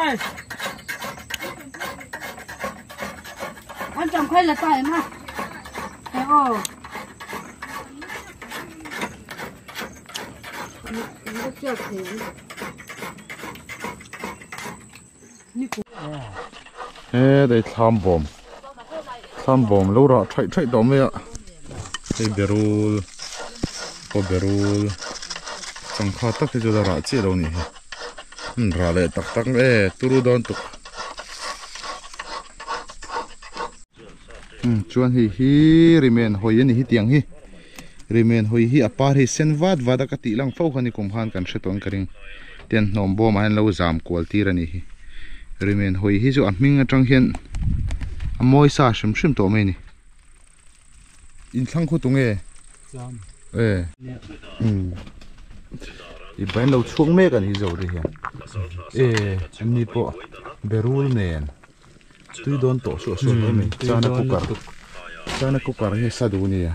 ơi anh chồng khoai là tỏi mà thế ồ nó chưa thế ê đây tham bom lâu rồi chạy đom vậy ạ đây berul chẳng khó tắc cái chỗ đó chỉ đâu nhỉ ra lại tắc ê turu don tục chuan hi remain hoi ani hi tiang hi remain hoi hi apar hi sen vad ka ti lang fo khani kum han kan hreton karing ten nom bom an lo zam kwal tir ani hi remain hoi hi chu a hming atang hian a moi sa shrim to mai ni in thlang khu tung e zam e i bain lo chung me kan hi zo ri hian e ani po berul nen tui don to so mai chana kukar hi sadu ni ya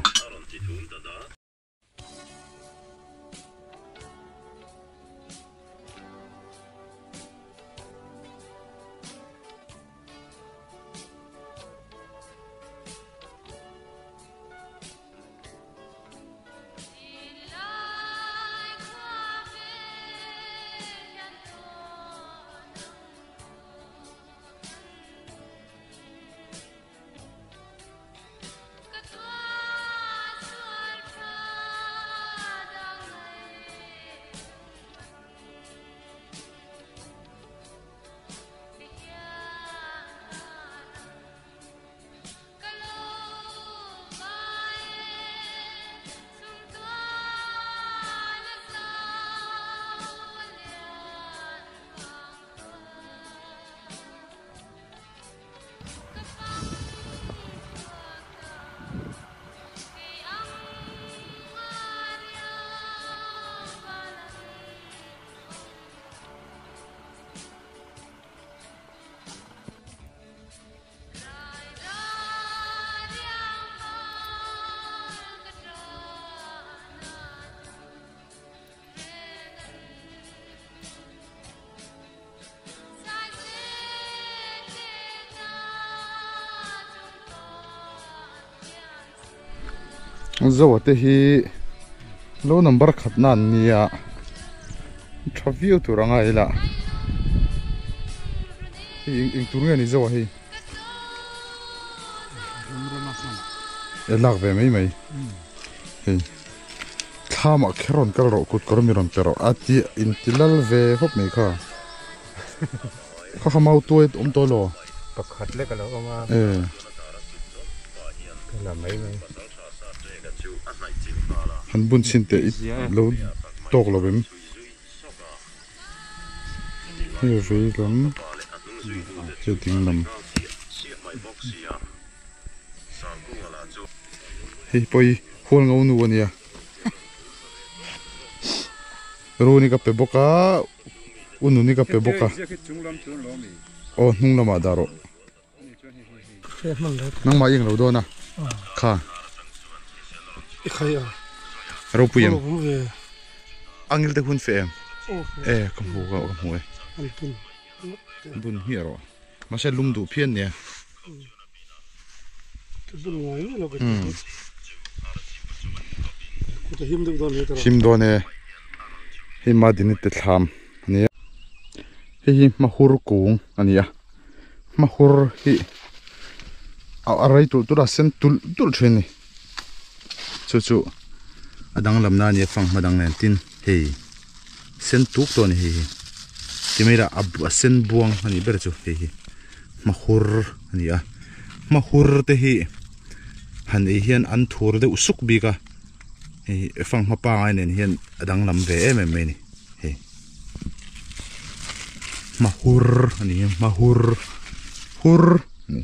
zo te hi lo number khatna nia thaviu turanga ila in turnga ni zo hi elak ve mai hi thama kheron kal ro kut kormiron pero ati intilal ve hop mai kha khamau toit to lo pakhat le kalo ma kala mai han bun sin te lo tok lo bem hi ve lam che ting lam hi poi hol ngau nu ania roni ka pe boka unu ni ka pe boka o nung lama daro nang ma yeng lo do na kha khaya ro puyam angil te hun fem kam hu ga kam hu bun hi ro ma se lum du phian ne him do ne hi ma din te thlam ne hi mahur kung ania mahur hi arai tu ra sen tul theni chu adang lamna ni fang madang nen tin hei sen tuk to ni hei timira abu sen buang ani ber chu hei mahur ania mahur te hi han e hian an thur de usuk bi ka hei fang ma pa ngai nen hian adang lam ve em ni hei mahur ani mahur ni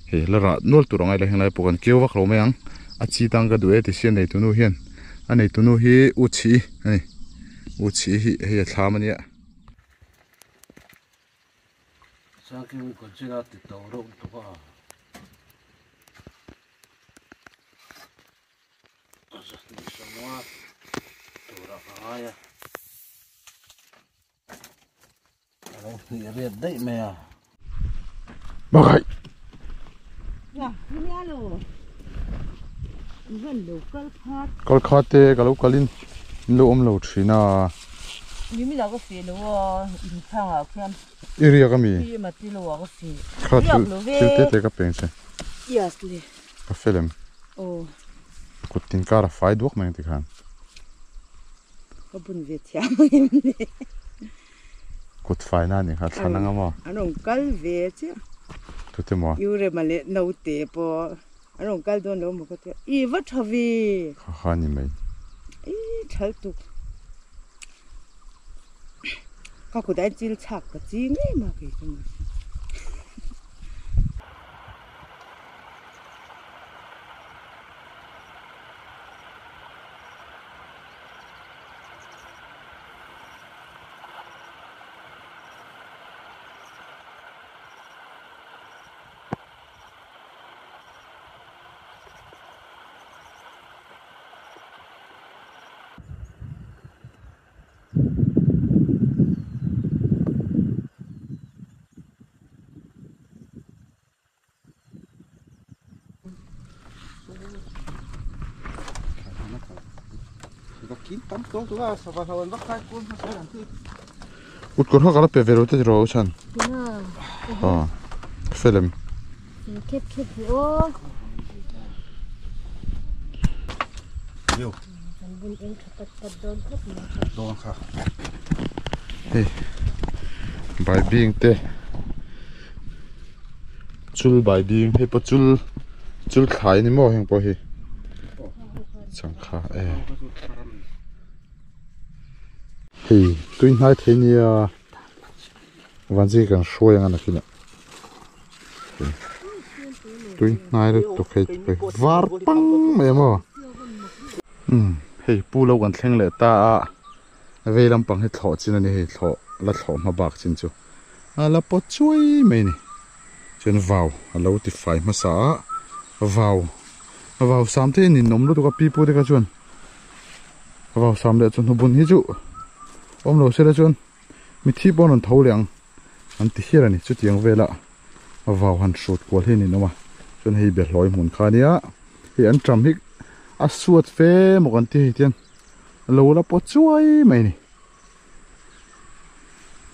hei lara nol tu rangai le hengai pokan kewak lo meang achi tanga due ti sian nei tunu hian anei tunu hi uchi ani uchi hi he thlamania saking ko chira ti to ro to ba asa ni samwa to ra ya Riết đấy mẹ. Bác ơi. Dạ, đi nha lô. Gần đủ cơn phát. Col khate kalau kalin lo lâu trí na. Nhưng mà có phê lô in thang à khen. Iriya kami. Đi mà đi lô có phê. Kha tu te ka pengse. Yes le. Ka film. Oh, Ko tin kara fai duak mang ti khan. có bún việt chả. Ko fai na ni kha thananga mo. Anh ông cal về chứ. Tu te mo. Yêu rồi mà lệ nấu tệ po. Anh ông cal đón nấu một cái. Y vắt hợp về. Kha ni mai. Y thật tục. Các cô đại chỉ chắc cái gì nghe mà cái gì. Ut ko kala pe vero te ro chan. Nah, Ha. Film. kep oh. Yo. Bún em thật thật đón thật mà. Don kha. Hey. Bai bing te. Chul bai bing he pa chul khai ni mo heng po hi. Chang kha Hey, tuin hai the ni a vanji kan shoy ang na kina. Tuin nai ru to khe pe var pang me mo. Hey, pu lo kan thleng le ta a veilam pang he thlo chin ani he thlo la thlo ma bak chin chu. Ala po chui me ni. Chen vào lo ti fai ma sa vào sam the ni nom lo to ka pi pu de ka chuan. Vào sam le chun bun hi chu. Om lo se la chuan mi thi bon an tho liang an ti hiar ani chu tiang vela vào han shot kwal he ni noma chuan hei be hloi mun kha nia hi an tram hi a suat fe mo kan ti hi tian lo la po chuai mai ni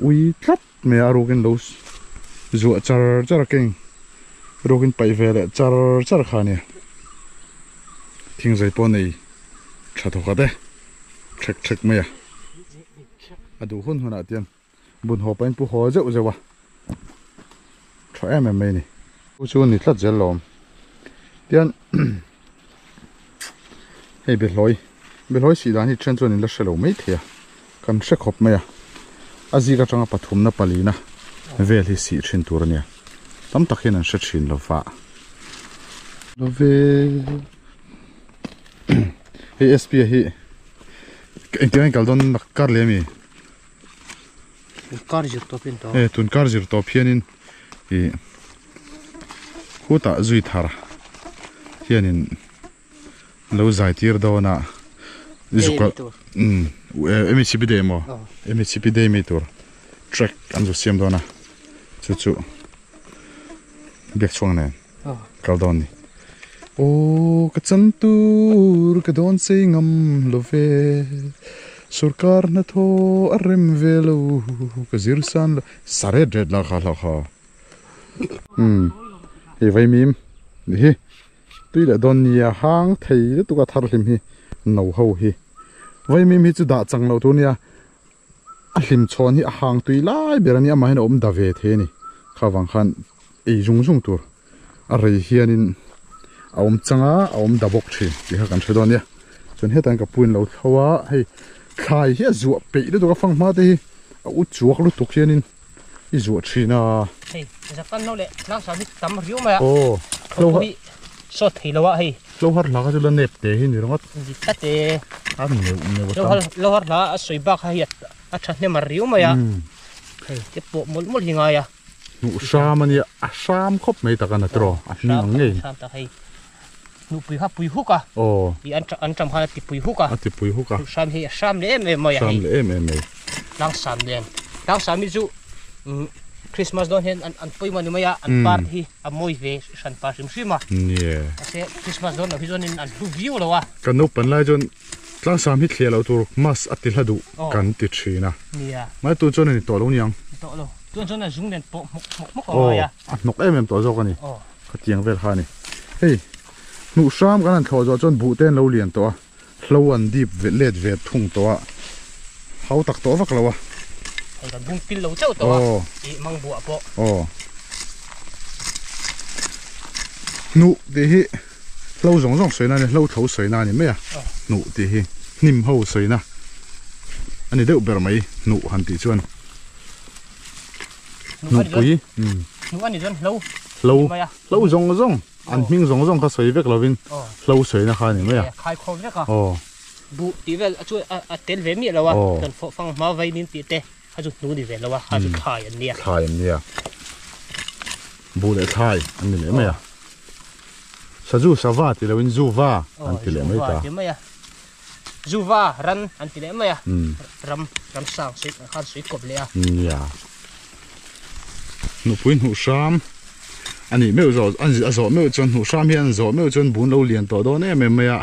ui tlat me a rokin los zu char keng rokin pai vele char kha ni thing zai po nei tha tho ka de thek me ya adu hun huna tian bun ho pain pu ho zewa tho em mai ni u chu ni thlat zel lom tian hei be hloi si dan hi chen chuan in la shelo mai thia kan hre khop mai a azi ka tanga pathum na palina vel hi si thin tur ania tam takhin an hre thin lova love hei sp hi engtian kaldon nakar lemi Car giật to pin to. tun kar zir to phianin hi huta zui thar hianin lo zai tir dona zuka MCP demo MCP demo tur track anzu siam dona chu bek chuang ne kaldon ni o ka chantur ka don sei ngam love surkar na tho arem velo ka zirsan sare dred la kha he vai mim hi tuila don nia hang thei tu ka thar hlim hi no ho hi vai mim hi chu da chang lo tu nia a hlim chon hi a hang tui lai berani ama hin om da ve the ni khawang khan ei jung tur a rei hianin a om changa a om da bok thi ti ha kan thedon nia chon hetan ka puin lo thawa hei khai hi zu pe lu tu ka phang ma te hi a u chuak lu tuk hianin i zu thina hey za kan no le lang sa ni tam riu ma o lo so thei lo wa hey lo har la ka chu la nep te hi ni rongat ji ta te a ne lo har la a soi ba kha hi a tha ne mar riu ma ya hey te po mol hinga ya nu shamani a sham khop mai ta kana tro a ni ang nge sam ta hey nu pui hu ka o bi an tram ha ti pui hu ka a ti pui hu ka sam hi sam le em ma ya sam hey le em lang sam mi zu Christmas don hen an poi mani maya an part hi a moi ve san pa sim sima yeah ase Christmas don hi zon in an lu view lawa kan no pan lai jon tlang sam hi thlela tur mas atil hadu kan ti thina nia mai tu chon ni to lo niang to lo tuan zon a zung nen po mok oh ya nok em to zo kani oh ka tiang vel khani hey nu sham kan an thlo zo chon bu ten lo lian to hlo an dip ve let ve thung to hau tak to vak lawa ai kan bung pil lo chau to i mang bu po oh nu de hi lâu rong rong sợi na này lâu thấu sợi na này mấy à nụ thì hi nim hậu sợi na anh ấy đậu bèo mấy nụ hẳn tỷ chuan nụ quý nụ anh ấy lâu lâu lâu rong rong anh mình rong rong có sợi vẹt lovin lâu sợi na khai này mấy à khai khâu vẹt à oh bu tí về chui tel về miệng là wa cần phô phăng máu vay nín tí tê hay chút nụ đi về là wa hay chút khai anh nia bu để khai anh này mấy à Saju sava ti lawin zuva anti le mai ta zuva ran anti le mai ram sang sui khan sui kop le ya nu puin hu sham ani meu zo an zo meu chon hu sham hian zo meu chon bun lo lian to do ne me me ya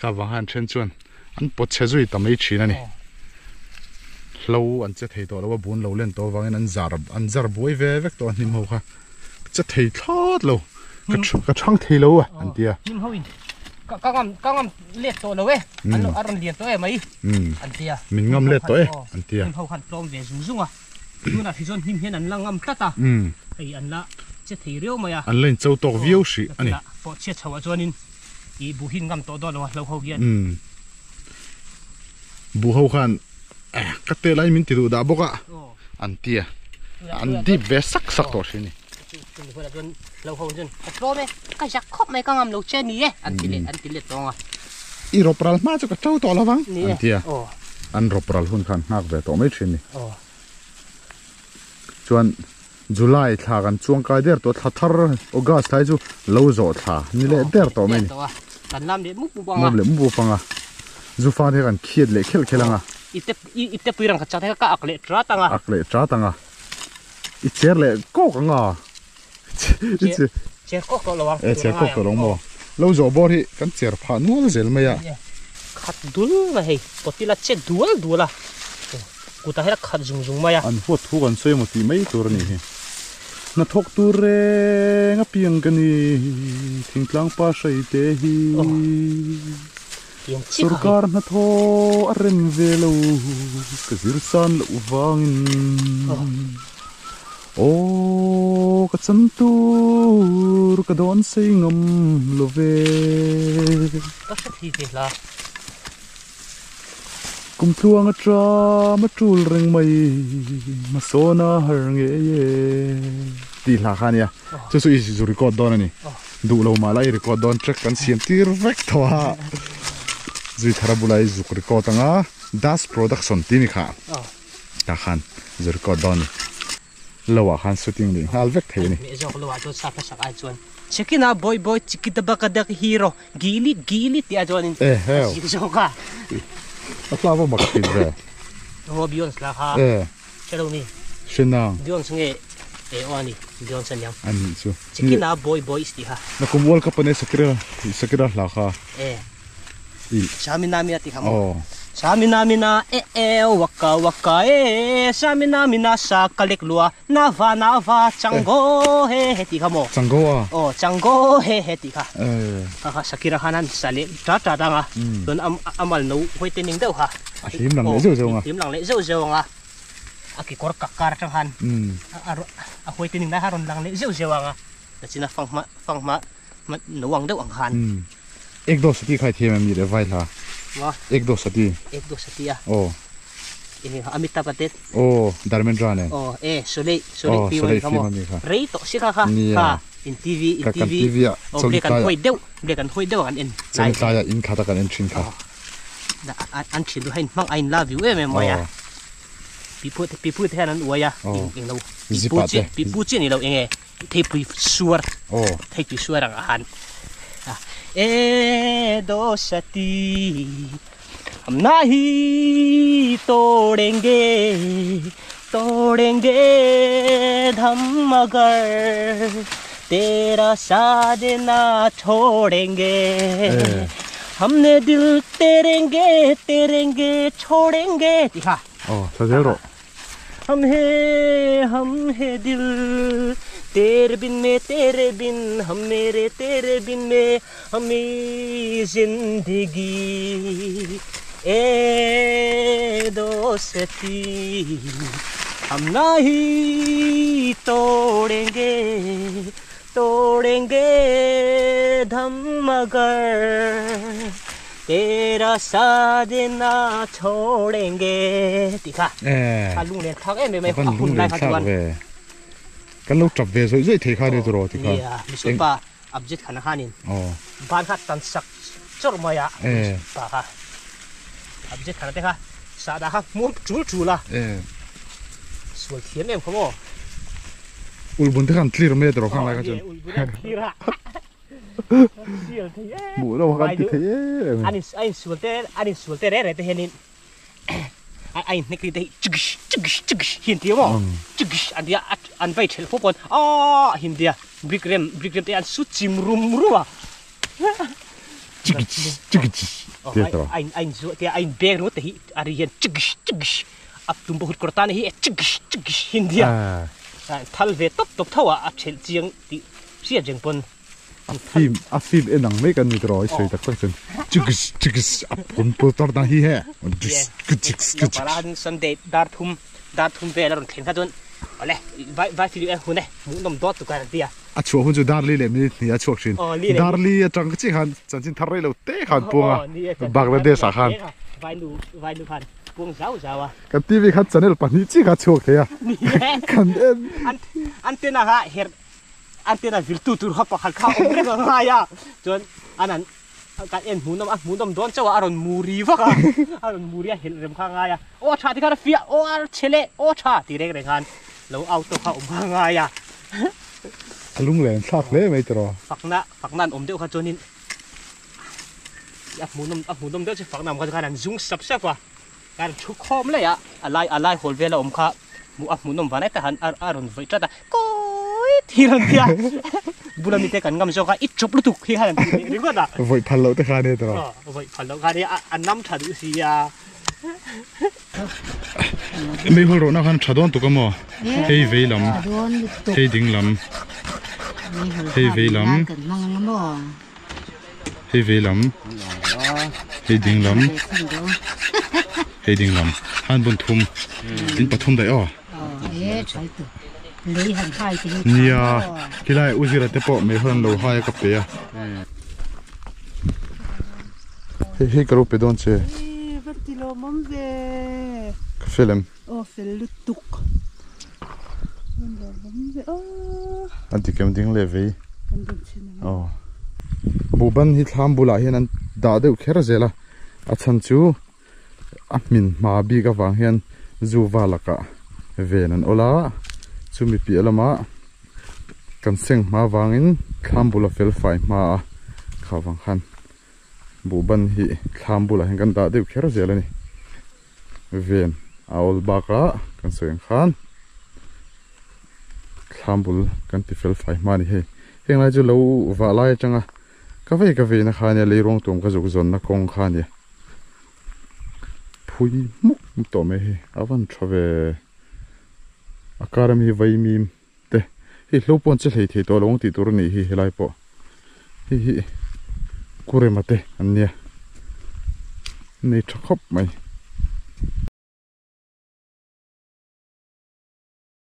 ka wa han chen chuan an pot che zui tamai chin ani lo an che thei to lo bun lo len to wangin an zar boi ve vek to nim ho kha che thei thot lo cái trăng thì lâu à anh tia nim ho in các ngam liệt to lo anh aron liệt to mấy anh tia mình ngâm liệt to anh tia nim ho khan plom về zung à nhưng là khi zon him hian an lang ngam tata ai an la che thei reu maya anh lên châu to view shi anh po che chawa zonin i bu hin ngam to do lo ho hian bu ho khan cái tê lại mình tiêu đã bốc à anh tia anh đi về sắc sắc to shi ni lâu hôm chân pro mẹ cái giặc khóc mày căng ngầm lâu trên ní ăn tỷ lệ to à i ropral ma cho cái trâu to là vắng anh tia anh ropral hun khan ngạc về to mấy chuyện này chuan July thàกันช่วงกายเดียร์ตัวทัดทาร์ August ท้ายจู่lâu rồi thàนี่เลยเดียร์ตัวไม่นี่กันน้ำเด็ดมุกบุบัง น้ำเด็ดมุกบุบังอ่ะจู่ฟ้าที่กันเครียดเลยเคลังอ่ะอีเตปีรังกัดจัดให้ก็อักเละจ้าตังอ่ะอีเชียร์เลยก็กังอ่ะเชียร์ก็ระวังเชียร์ก็ระวังมั้งเราจะบอกที่กันเชียร์ผ่านนู้นเซลไม่อะขัดดุลมาให้ปกติละเช็ดดุลละกูตาให้ละขัดจุงมาอะอันพวกทุกคนสวยหมดที่ไม่ตัวนี้นัทกตัวเรงเพียงกันนี่ทิ้งกลางป่าใส่เตหีสุรการนัทโออารินเวลูกระซิรสันลูวังโอ้กระจันตูร์กระโดนสิงมโลเวก็สักทีเดียวละกุมพลวงตรามาจูลเริงไม่มาโซนาหงเย่ตีหลักขันเนี่ยจะสุยสุริกอดดอนนี่ดูเรามาไล่ริกอดดอนเช็คกันเสียงตีร์เวกทัวจุดทาราบุไลจุกริกอดตั้งอ่ะ Das Production ที่นี่ค่ะตาขันจุริกอดดอนเราว่าขันสุดจริงๆฮัลเวกเทนี่เจ้าเราว่าตัวสักสักไอ้จวนเช็คนะบอยจิกิตบักดักฮีโร่กิลิที่ไอ้จวนนี่เฮ้ยเจ้าค่ะอัตลาว่ามักติดเลยโอ้บิออนส์ละค่ะเจ้านี่เช่นนั้นบิออนส์เนี่ยอันนี้บิออนส์ยังอันนี้ชัวเช็คนะบอยสติค่ะนักมวยกับเนี่ยสักระละค่ะชามินามินาติค่ะชามินามินาวกกาชามินามินาสักเล็กลัวนาวาจังโกเฮติค่ะโมจังโกอ่ะจังโกเฮติค่ะค่ะสักระหันสาลีจ้าดังอ่ะโดนอามัลนูห้อยเต็นิงเดียวค่ะทีมหลังเลยเจ้าอ่ะทีมหลังเลยเจ้าอ่ะอากิกอร์กักการจังหันห้อยเต็นิงได้ฮารอนหลังเลยเจ้าอ่ะแต่สินะฟังมาหนูวังเดียวอังหันเอกโดสตีใครเทียมมีเดวิล่ะเอกโดสตีอ่ะโอ้อามิตาปาเต็ดโอ้ดาร์เมนจานี่สุเลปีวันเขาบอกเรย์ต่อสิค่ะอินทีวีอ่ะเบรกันห้อยเดียวกันเอ็นใช่ใช่อินคาตากันเอ็นชินค่ะอันชินดูให้มังไอ้ลาวิวเมื่อไหร่อ่ะปีพูดแทนนั้นอวยอ่ะเองเราปีพูดจีนี่เราเองเทปีชัวร์เทปีชัวร์อาหารโดสตีहम नहीं तोड़ेंगे तोड़ेंगे हम मगर तेरा साथ ना छोड़ेंगे हमने दिल तेरेंगे छोड़ेंगे दिखा 사제로 हम है दिल तेरे बिन हम मेरे तेरे बिन में हमें जिंदगी ए दोस्ती हम नहीं तोड़ेंगे दम मगर तेरा साथ ना छोड़ेंगे दिखा लुंग ले thak em mai kan lung le thak ve kan lo chap ve so zai thei kha de ro ti kha misopa abject khana hanin ban khat tan sak chor maya pa kha abject khana te kha sa da kha mu chu la sual thiam em khomo ul bun te kan clear me ro khang la ka chun ul bun clear bu lo kan ti thei anh sual te re te henin anh nekli te chig hin ti mo chig an dia an vai thel pho pon hin dia brick rem te an su chim rum ruwa chig anh su te anh be ro te hi ari hen chig ap tum bahut kortan hi chig hin dia thal ve top thawa a thel chiang ti sia jeng pon afim enang me kan ni ro soi tak tak chen chig apun pu tor na hi he paran sunday dar thum ve la ron thlen kha jon ole vai fili hu ne mu nom dot tu kan dia a chu hu ju darli le mi ni a chok shin darli a tang chi han chan chin thar lo te khan punga bangladesh a khan vai lu khan pung zau à kan tv khat channel pani chi kha chok the ya kan antena ha her antena virtu tur hapa khal kha omre nga ya jon anan kan en munom don chawa aron muri wa ka aron muri a hel rem kha nga ya o tha ti kha fia o ar chele o tha ti rek khan lo auto kha nga ya lung len thak le mai tro faknan om deu kha chonin ya munom deu chi faknam kha kan zung sap wa kan thu khom le ya alai hol vela om kha munom vanai ta han aron vai ta thiran dia bulami te kan ngam so ka ichup lutuk hi han ri ko da voi phalo te kha ne tro voi phalo kha ne annam thadu si ya me hol ro na khan thadon tu ka mo hei veilam hei dinglam hei veilam hei dinglam han bun thum tin pathum dai lấy hàng hai thì nia cái này uzira te po me hon lo hai ka pe ya he karo pe don che vertilo mamze film lutuk mamze anti kem ding le ve buban hi thlam bula hian an da deuh khera zela a chan chu a min ma bi ka wang hian zu walaka ven an ola chumi pi alama kan seng ma wangin thambula fel fai ma khawang khan buban hi thambula hen kan da deuh khera zela ni ven aul baka kan seng khan thambul kan ti fel fai ma ni he heng lai chu lo wa lai changa ka ve na khania le rong tum ka zuk zon na kong khania phui muk to me he avan thave akarami vai mim te hi hlopon che hlei thei to long ti tur ni hi helai po hi kure mate ania nei thkhop mai